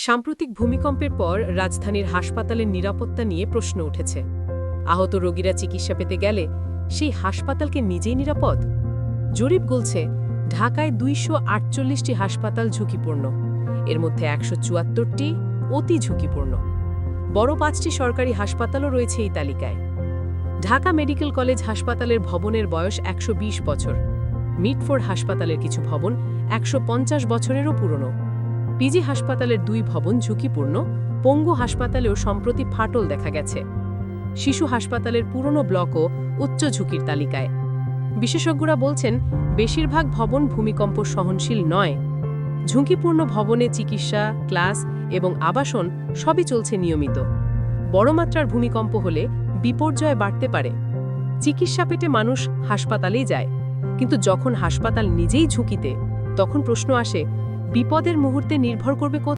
সাম্প্রতিক ভূমিকম্পের পর রাজধানীর হাসপাতালের নিরাপত্তা নিয়ে প্রশ্ন উঠেছে। আহত রোগীরা চিকিৎসা পেতে গেলে সেই হাসপাতালকে নিজেই নিরাপদ? জরিপ বলছে ঢাকায় ২৪৮টি হাসপাতাল ঝুঁকিপূর্ণ, এর মধ্যে ১৭৪টি অতি ঝুঁকিপূর্ণ। বড় ৫টি সরকারি হাসপাতালও রয়েছে এই তালিকায়। ঢাকা মেডিকেল কলেজ হাসপাতালের ভবনের বয়স ১২০ বছর, মিটফোর্ড হাসপাতালের কিছু ভবন ১৫০ বছরেরও পুরনো। পিজি হাসপাতালের ২ ভবন ঝুঁকিপূর্ণ, পঙ্গু হাসপাতালেও সম্প্রতি ফাটল দেখা গেছে। শিশু হাসপাতালের পুরনো ব্লকও উচ্চ ঝুঁকির তালিকায়। বিশেষজ্ঞরা বলছেন বেশিরভাগ ভবন ভূমিকম্প সহনশীল নয়। ঝুঁকিপূর্ণ ভবনে চিকিৎসা, ক্লাস এবং আবাসন সবই চলছে নিয়মিত। বড় মাত্রার ভূমিকম্প হলে বিপর্যয় বাড়তে পারে। চিকিৎসা পেতে মানুষ হাসপাতালেই যায়, কিন্তু যখন হাসপাতাল নিজেই ঝুঁকিতে, তখন প্রশ্ন আসে বিপদের মুহূর্তে নির্ভর করবে